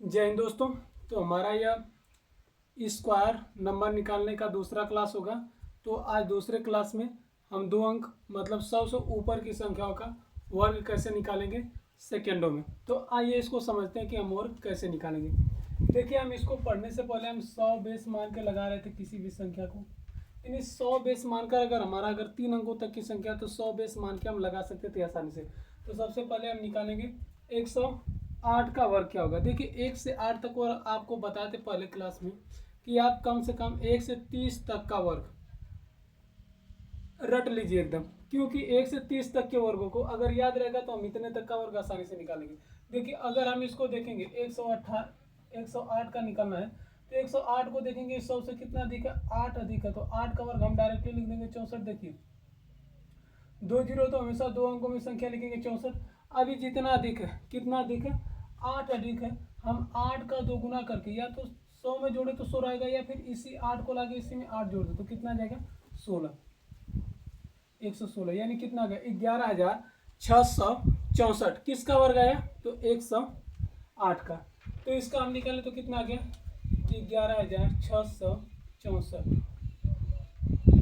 जय हिंद दोस्तों। तो हमारा यह स्क्वायर नंबर निकालने का दूसरा क्लास होगा। तो आज दूसरे क्लास में हम 2 अंक मतलब 100 से ऊपर की संख्याओं का वर्ग कैसे निकालेंगे सेकेंडों में। तो आइए इसको समझते हैं कि हम वर्ग कैसे निकालेंगे। देखिए, हम इसको पढ़ने से पहले हम 100 बेस मान के लगा रहे थे किसी भी संख्या को। यानी 100 बेस मानकर अगर 3 अंकों तक की संख्या तो 100 बेस मान के हम लगा सकते थे आसानी से। तो सबसे पहले हम निकालेंगे 108 का वर्ग क्या होगा। देखिए 1 से 8 तक वर्ग आपको बताते पहले क्लास में कि आप कम से कम 1 से 30 तक का वर्ग रट लीजिए एकदम, क्योंकि 1 से 30 तक के वर्गों को अगर याद रहेगा तो हम इतने तक का वर्ग आसानी से निकालेंगे। देखिए अगर हम इसको देखेंगे 108 का निकालना है तो 108 को देखेंगे 100 से कितना अधिक है, 8 अधिक है। तो 8 का वर्ग हम डायरेक्टली लिख देंगे 64। देखिए 2 जीरो तो हमेशा 2 अंकों में संख्या लिखेंगे 64। अभी जितना अधिक है, कितना अधिक है, 8 अधिक है। हम 8 का 2 गुना करके या तो 100 में जोड़े तो 100 रहेगा, या फिर इसी 8 को लाके इसी में 8 जोड़ दो तो कितना आ जाएगा 16। 116 यानी कितना आ गया 11,664। किसका वर्ग आया तो 108 का। तो इसका हम निकाले तो कितना आ गया 11,664।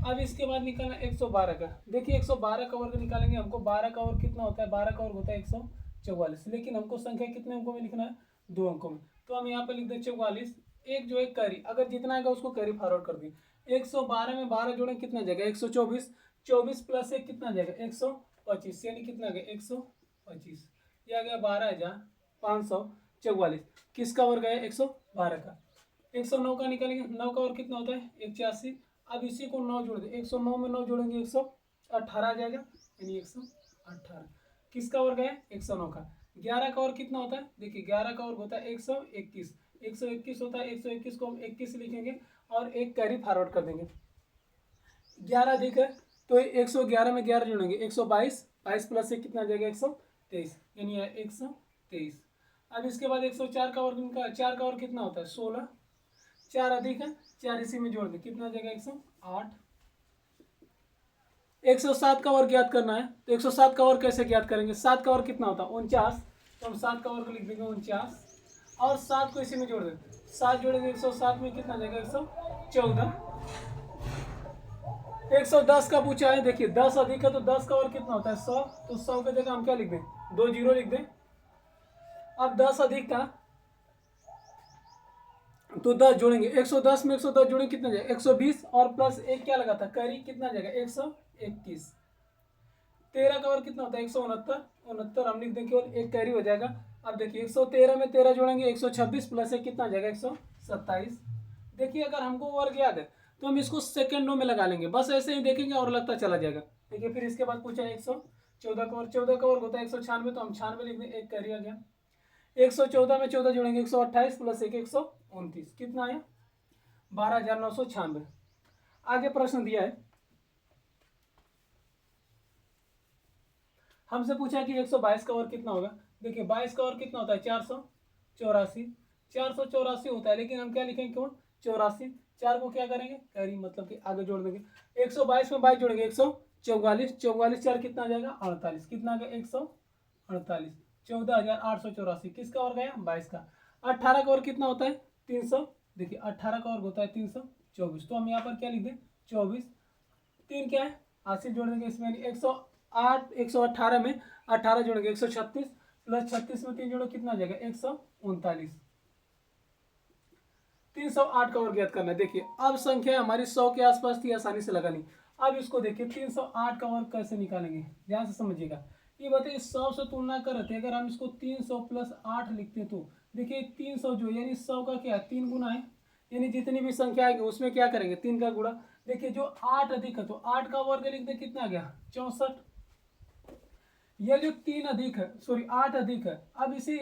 अब इसके बाद निकालना 112 का। देखिए 112 का वर्ग निकालेंगे, हमको 12 का वर्ग कितना होता है, 12 का वर्ग होता है 144। लेकिन हमको संख्या कितने अंकों में लिखना है, 2 अंकों में। तो हम यहाँ पे लिख दें 44। एक जो एक कैरी, अगर जितना आएगा उसको कैरी फॉरवर्ड कर दिए। 112 में 12 जोड़ें कितना जाएगा 124। 24 प्लस 1 कितना जाएगा 125, यानी कितना आ गया 125। यह आ गया 12,544। किसका वर्ग है 112 का। 109 का निकालेंगे, 9 का वर्ग कितना होता है 81। अब इसी को 9 जोड़ दे, 109 में 9 जोड़ेंगे 118 आ जाएगा, यानी 118। किसका वर्ग है 109 का। 11 का वर्ग कितना होता है, देखिए 11 का वर्ग होता है 121। 121 होता है, 121 को हम 21 लिखेंगे और एक कैरी फॉरवर्ड कर देंगे। 11 अधिक है तो 111 में 11 जोड़ेंगे 122। 22 प्लस 1 कितना आ जाएगा 123, यानी 123। अब इसके बाद 104 का वर्ग, 4 का वर्ग कितना होता है 16। 4 अधिक है, 4 इसी में जोड़ दे कितना आ जाएगा 108। 107 का वर्ग ज्ञात करना है तो 107 का वर्ग कैसे ज्ञात करेंगे, 7 का वर्ग कितना होता है 49। तो हम 7 का वर्ग लिख देंगे 49 और 7 को इसी में जोड़ देंगे। 7 जोड़ेंगे 107 में कितना आ जाएगा 114। 110 का पूछा है, देखिए 10 अधिक है तो 10 का वर्ग कितना होता है 100। तो 100 की जगह हम क्या लिख दें 2 जीरो लिख दें। अब 10 अधिक का तो 10 जोड़ेंगे, 110 में 110 जोड़ेंगे कितना जाएगा 120 और प्लस 1 क्या लगा था कैरी, कितना जाएगा 121। 13 का वर्ग कितना होता है 169। हम लिख दें केवल एक कैरी हो जाएगा। अब देखिए 113 में 13 जोड़ेंगे 126 प्लस 1 कितना जाएगा 127। देखिए अगर हमको वर्ग याद है तो हम इसको सेकेंडों में लगा लेंगे, बस ऐसे ही देखेंगे और लगता चला जाएगा। देखिए फिर इसके बाद पूछा 114 का वर्ग, 14 का वर्ग होता है 196। तो हम 96 लिख दें, एक कैरी आ गया। 114 में 14 जोड़ेंगे 128 प्लस 1 129, कितना आया 12,996। आगे प्रश्न दिया है, हमसे पूछा है कि 122 का वर्ग कितना होगा। देखिए 22 का वर्ग कितना होता है 484। 484 होता है, लेकिन हम क्या लिखेंगे केवल 84। 4 को क्या करेंगे कैरी, मतलब कि आगे जोड़ देंगे। 122 में 22 जोड़ेंगे 144। 44 4 कितना आ जाएगा 48, कितना आ गया 148। 14,884 किसका वर्ग आया 22 का। 18 का वर्ग कितना होता है 300। देखिए 18 का वर्ग होता है 324। तो हम यहाँ पर क्या लिख दें 24। 3 क्या है 80 जोड़ देंगे इसमें, 108 118 में 18 जोड़ेंगे 136 प्लस 36 में 3 जोड़ो कितना आ जाएगा 139। 308 का वर्ग ज्ञात करना है। देखिए अब संख्या हमारी 100 के आसपास थी, आसानी से लगानी। अब इसको देखिए 308 का वर्ग कैसे निकालेंगे, ध्यान से समझिएगा। ये बताइए 100 से तुलना करते अगर हम इसको 300 प्लस 8 लिखते तो देखिए 300 जो यानी 100 का क्या है 3 गुना है, यानी जितनी भी संख्या आएगी उसमें क्या करेंगे 3 का गुणा। देखिए जो 8 अधिक है तो 8 का वर्ग लिख दे कितना आ गया 64। यह जो 3 अधिक है, सॉरी 8 अधिक है, अब इसी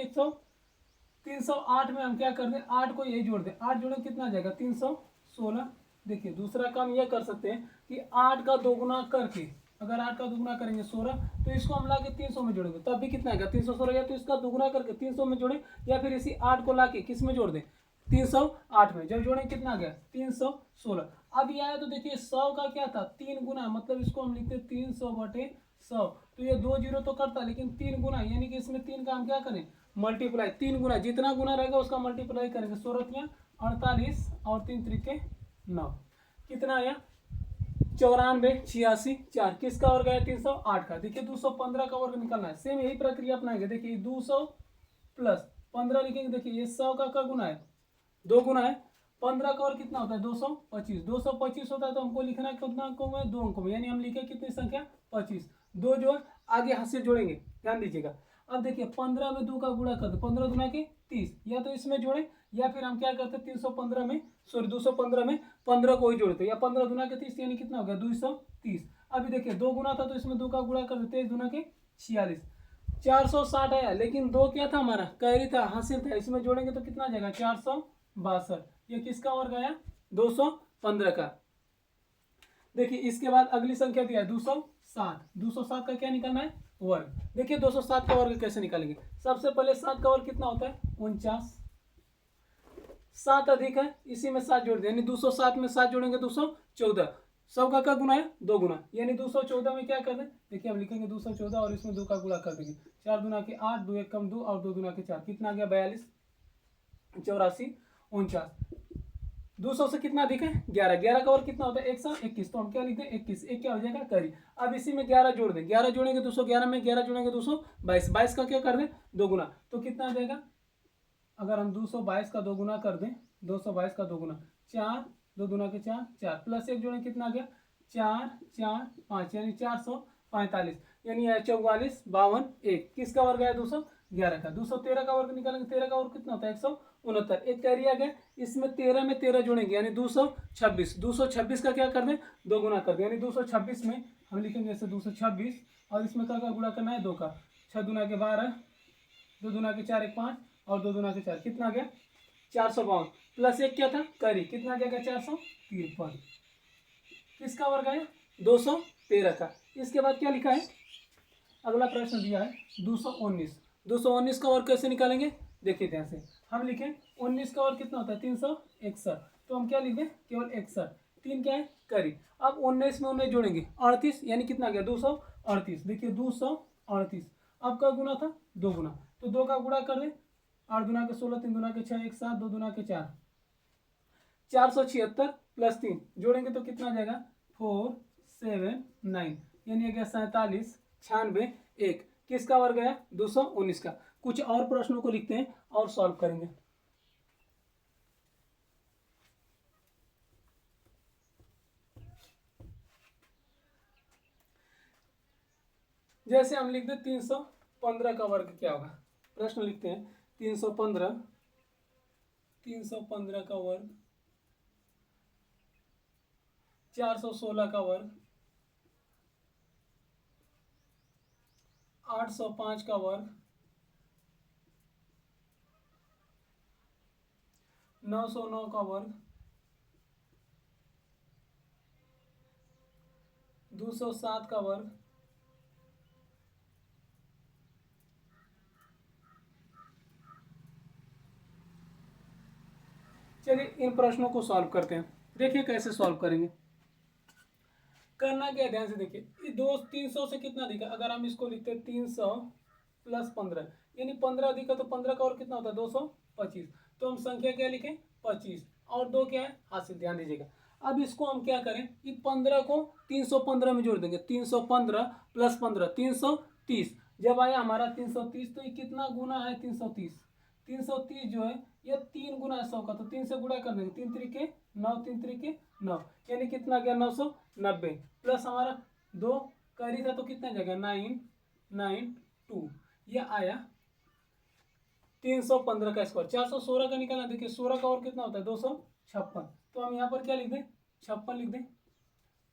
308 में हम क्या कर दें 8 को यही जोड़ दें, 8 जोड़े कितना आ जाएगा 316। देखिए दूसरा काम यह कर सकते हैं कि 8 का दोगुना करके, अगर 8 का दोगुना करेंगे 16 तो इसको हम लाके 300 में जोड़ेंगे तब भी कितना आएगा 316। या तो इसका दोगुना करके 300 में जोड़े या फिर इसी 8 को लाके किस में जोड़ दें 308 में, जब जोड़ेंगे कितना आ गया 316। अब ये आया तो देखिए 100 का क्या था 3 गुना, मतलब इसको हम लिखते 300/100। तो ये 2 जीरो तो करता लेकिन 3 गुना, यानी कि इसमें 3 का हम क्या करें मल्टीप्लाई 3 गुना, जितना गुना रहेगा उसका मल्टीप्लाई करेंगे। 16 48 और 3 त्रिके 9, कितना आया 94 86 4, किसका वर्ग है 308 का। देखिए 215 का वर्ग निकालना है। सेम यही प्रक्रिया अपनाएंगे। देखिए 200 प्लस 15 लिखेंगे। देखिए ये 100 का गुना है, 2 गुना है। 15 का और कितना होता है 225, 225 होता है तो हमको लिखना है कितना अंकों में 2 अंकों में, यानी हम लिखे कितनी संख्या 25। 2 जो है आगे हाथ से जोड़ेंगे, ध्यान दीजिएगा। अब देखिए 15 में 2 का गुणा कर दो, 15 गुना के 30, या तो इसमें जोड़े या फिर हम क्या करते हैं 315 में, सॉरी 215 में 15 को ही जोड़ते, या 15 गुना के 30 यानी कितना हो गया 230। अभी देखिए 2 गुना था तो इसमें 2 का गुणा कर देते, 23 गुना के 46, 460 आया। लेकिन 2 क्या था हमारा कैरी था, हासिल था, इसमें जोड़ेंगे तो कितना आ जाएगा 462। ये किसका वर्ग आया 215 का। देखिए इसके बाद अगली संख्या दिया है 207, 207 का क्या निकालना है वर्ग। देखिए 207 का वर्ग कैसे निकालेंगे। सबसे पहले 7 का वर्ग कितना होता है 49, 7 अधिक है इसी में 7 जोड़ दें, यानी 207 में 7 जोड़ेंगे 214। 100 का गुना है 2 गुना, यानी 214 में क्या कर दें। देखिए हम लिखेंगे 214 और इसमें 2 का गुणा कर देंगे। 4 दुना के 8, 2 एक कम 2 और 2 दुना के 4, कितना आ गया 42, 84, 49। 200 से कितना अधिक है 11, 11 का और कितना होता है 121, तो हम क्या लिखते हैं 21, एक क्या हो जाएगा करी। अब इसी में 11 जोड़ दें, 11 जोड़ेंगे 211 में 11 जोड़ेंगे 222, 22 का क्या कर दें 2 गुना, तो कितना आ जाएगा। अगर हम 222 का 2 गुना कर दें, 222 का 2 गुना 4, 2 दुना के 4, 4 प्लस 1 जोड़ें कितना आ गया 4 4 5, यानी 445, यानी 44 52 1, किसका वर्ग आया 211 का। 213 का वर्ग निकालेंगे, 13 का वर्ग कितना होता है 169, एक कैरी आ गया। इसमें 13 में 13 जोड़ेंगे यानी 226, 226 का क्या कर दें 2 गुना कर दें, यानी 226 में हम लिखेंगे ऐसे 226 और इसमें का गुणा करना है 2 का, 6 दुना के 12, 2 दुना के 4 एक 5 और 2 दुना के 4, कितना आ गया 452, प्लस 1 क्या था करी, कितना आ जाएगा 453, किसका वर्ग आया 213 का। इसके बाद क्या लिखा है, अगला प्रश्न दिया है 219, 219 का वर्ग कैसे निकालेंगे। देखिए ध्यान से, हम लिखें 19 का वर्ग कितना होता है 361, तो हम क्या लिख दें केवल 61, 3 क्या है करी। अब 19 में 19 जोड़ेंगे 38, यानी कितना आ गया 238। देखिए 238, अब का गुना था 2 गुना, तो 2 का गुणा कर दें, 8 दुना के 16, 3 दुना के 6, 1 7, 2 दुना के 4, 476 प्लस 3 जोड़ेंगे तो कितना आ जाएगा 479, यानी आ गया 47 96 1, किसका वर्ग आया 219 का। कुछ और प्रश्नों को लिखते हैं और सॉल्व करेंगे। जैसे हम लिखते 315 का वर्ग क्या होगा। प्रश्न लिखते हैं 315 का वर्ग, 416 का वर्ग, 805 का वर्ग, 909 का वर्ग, 207 का वर्ग, चलिए इन प्रश्नों को सॉल्व करते हैं। देखिए कैसे सॉल्व करेंगे। करना क्या है ध्यान से देखिए, ये 300 से कितना दिखा, अगर हम इसको लिखते हैं 300 प्लस 15, यानी 15 दिखा तो 15 का और कितना होता है 225, तो हम संख्या क्या लिखें 25 और 2 क्या है हासिल, ध्यान दीजिएगा। अब इसको हम क्या करें, ये 15 को 315 में जोड़ देंगे, 315 प्लस 15 330, जब आया हमारा 330 तो ये कितना गुना है 330, 330 जो है ये 3 गुना है 100 का, तो 3 से गुणा कर देंगे, 3 त्रिके 9, 3 त्रिके 9, यानी कितना गया 990, प्लस हमारा 2 करी था तो कितना जाएगा 992, यह आया 315 का स्क्वायर। 416 का निकालना, देखिए 16 का और कितना होता है 256, तो हम यहाँ पर क्या लिख दें 56 लिख दें,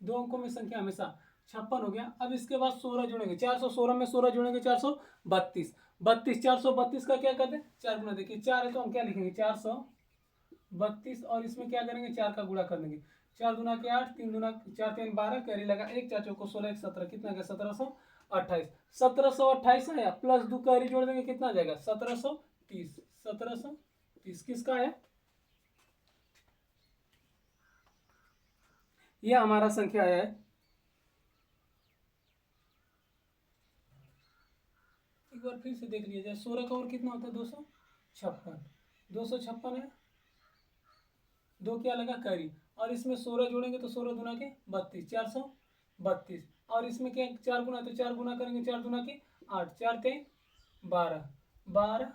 2 अंकों में संख्या हमेशा 56 हो गया। अब इसके बाद 16 जोड़ेंगे, 416 में 16 जोड़ेंगे 432, 432 का क्या करते हैं 4 गुना, देखिए 4 है तो हम क्या लिखेंगे 432 और इसमें क्या करेंगे 4 का गुणा कर देंगे, 4 दुना के 8, 3 दुना 4 3 12, कैरी लगा 1, 4 चौको 16, 1 17, कितना गया 1728, 1728 आया, प्लस 2 कैरी जोड़ देंगे कितना जाएगा 1730, 1730 किसका है, यह हमारा संख्या आया है। एक बार फिर से देख लिया जाए, 16 का और कितना होता है 256, 256 है, दो क्या लगा कैरी, और इसमें 16 जोड़ेंगे तो 16 दूना के 32, 432, और इसमें क्या 4 गुना, तो 4 गुना करेंगे, 4 दूना के 8, 4 3 12, 12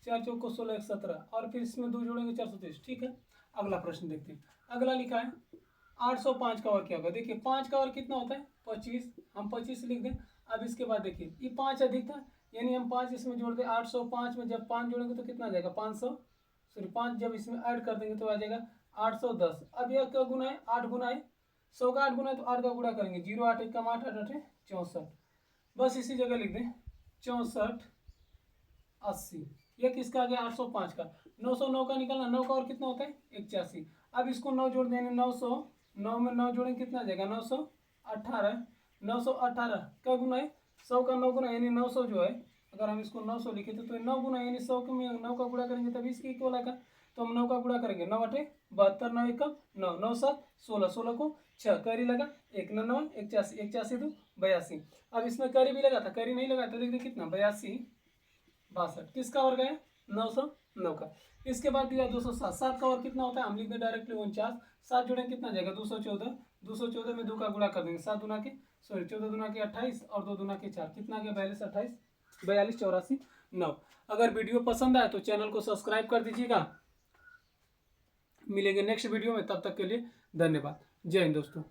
4 चौको 16 1 17, और फिर इसमें 2 जोड़ेंगे 423। ठीक है, अगला प्रश्न देखते हैं। अगला लिखा है 805 का और क्या होगा। देखिए 5 का और कितना होता है 25, हम 25 लिख दें। अब इसके बाद देखिए ये 5 अधिक था, यानी हम 5 इसमें जोड़ दें। 805 में जब 5 जोड़ेंगे तो कितना आ जाएगा 500, सॉरी 5 जब इसमें ऐड कर देंगे तो आ जाएगा 810। अब यह क्या गुना है 8 गुना है, 100 का 8 गुना है तो 8 का गुणा करेंगे, 0 8 1 कम 8 8 8 64, बस इसी जगह लिख दें 64 80। यह किसका आ गया 805 का। 909 का निकालना, 9 का और कितना होता है 81। अब इसको 9 जोड़ देंगे, 900, 9 में 9 जोड़ेंगे कितना आ जाएगा 918, 918 का गुना है 100 का 9 गुना, यानी 900 जो है, अगर हम इसको 900 लिखे तो 9 गुना यानी 100 के में 9 का गुणा करेंगे तभी इसके इक्वल आएगा। तो हम 9 का गुणा करेंगे, 9 8 72, 9 1 9, 9 7 16, 16 को 6 कैरी लगा, 1 9 81, 81 2 82। अब इसमें कैरी भी लगा था, कैरी नहीं लगा तो लिख दे कितना 82 62, किसका और गया 909 का। इसके बाद दिया 207, 7 का और कितना होता है, हम लिख दें डायरेक्टली 49, 7 जोड़ेंगे कितना जाएगा 214, 214 में 2 का गुणा कर देंगे, 7 दुना के सॉरी 14 दुना के 28 और 2 दुना के 4, कितना गया 42 28 42 84 9। अगर वीडियो पसंद आए तो चैनल को सब्सक्राइब कर दीजिएगा। मिलेंगे नेक्स्ट वीडियो में, तब तक के लिए धन्यवाद। जय हिंद दोस्तों।